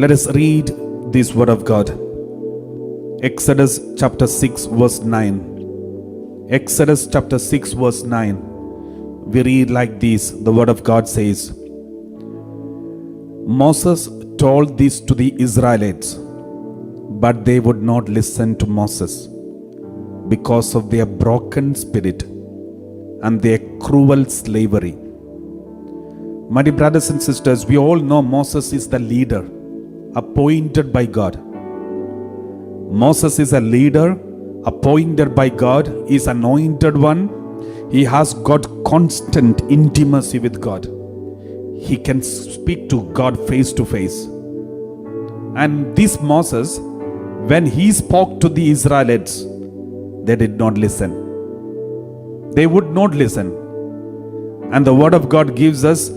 Let us read this word of God. Exodus chapter 6 verse 9. Exodus chapter 6 verse 9. We read like this. The word of God says, Moses told this to the Israelites, but they would not listen to Moses because of their broken spirit and their cruel slavery. My dear brothers and sisters, we all know Moses is the leader appointed by God. Moses is a leader appointed by God. He is anointed one. He has got constant intimacy with God. He can speak to God face to face. And this Moses, when he spoke to the Israelites, they did not listen. They would not listen. And the word of God gives us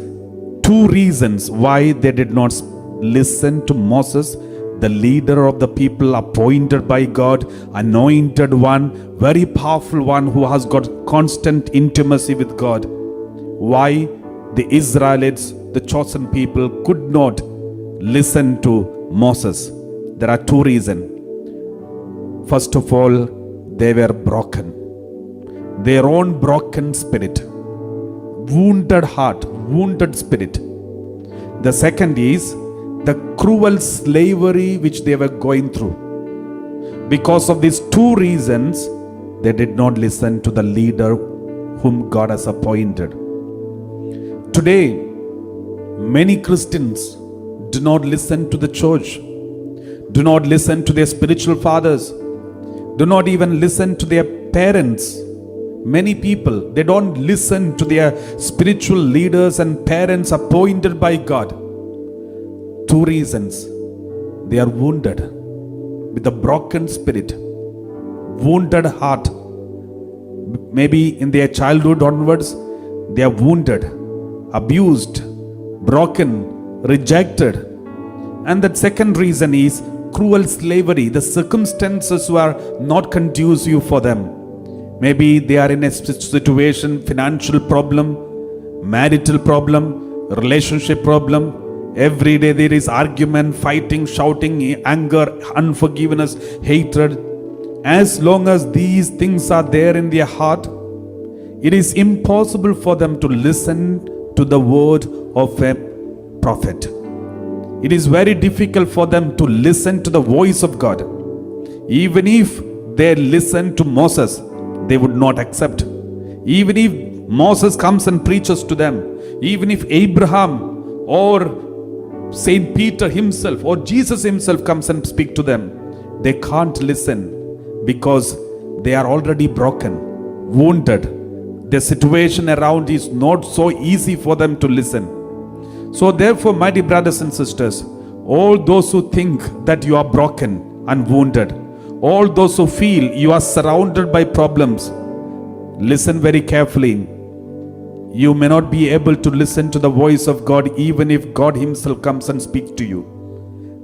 two reasons why they did not listen to Moses, the leader of the people appointed by God, anointed one, very powerful one who has got constant intimacy with God. Why the Israelites, the chosen people, could not listen to Moses? There are two reasons. First of all, they were broken. Their own broken spirit, wounded heart, wounded spirit. The second is the cruel slavery which they were going through. Because of these two reasons, they did not listen to the leader whom God has appointed. Today, many Christians do not listen to the church, do not listen to their spiritual fathers, do not even listen to their parents. Many people, they don't listen to their spiritual leaders and parents appointed by God. Two reasons. They are wounded with a broken spirit, wounded heart. Maybe in their childhood onwards, they are wounded, abused, broken, rejected. And the second reason is cruel slavery. The circumstances were not conducive for them. Maybe they are in a situation, financial problem, marital problem, relationship problem. Every day there is argument, fighting, shouting, anger, unforgiveness, hatred. As long as these things are there in their heart, it is impossible for them to listen to the word of a prophet. It is very difficult for them to listen to the voice of God. Even if they listen to Moses, they would not accept. Even if Moses comes and preaches to them, even if Abraham or Saint Peter himself or Jesus himself comes and speak to them, they can't listen because they are already broken, wounded. The situation around is not so easy for them to listen. So therefore, my dear brothers and sisters, all those who think that you are broken and wounded, all those who feel you are surrounded by problems, listen very carefully. You may not be able to listen to the voice of God even if God himself comes and speaks to you.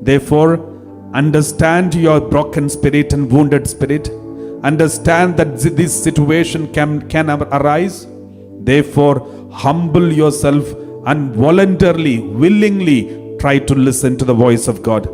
Therefore, understand your broken spirit and wounded spirit. Understand that this situation can arise. Therefore, humble yourself and voluntarily, willingly try to listen to the voice of God.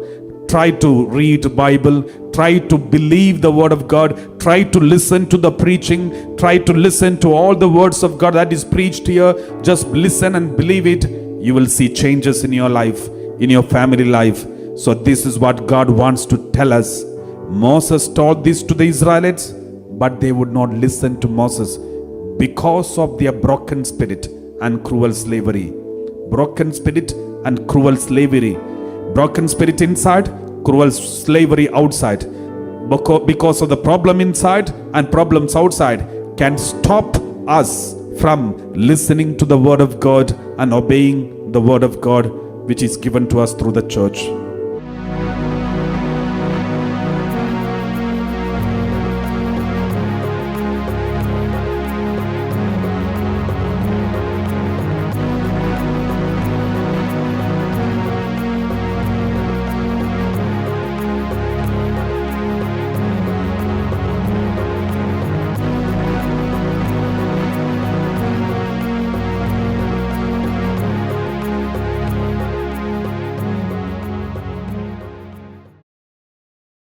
Try to read the Bible. Try to believe the word of God. Try to listen to the preaching. Try to listen to all the words of God that is preached here. Just listen and believe it. You will see changes in your life, in your family life. So this is what God wants to tell us. Moses taught this to the Israelites, but they would not listen to Moses because of their broken spirit and cruel slavery. Broken spirit and cruel slavery. Broken spirit inside, cruel slavery outside. Because of the problem inside and problems outside can stop us from listening to the word of God and obeying the word of God which is given to us through the church.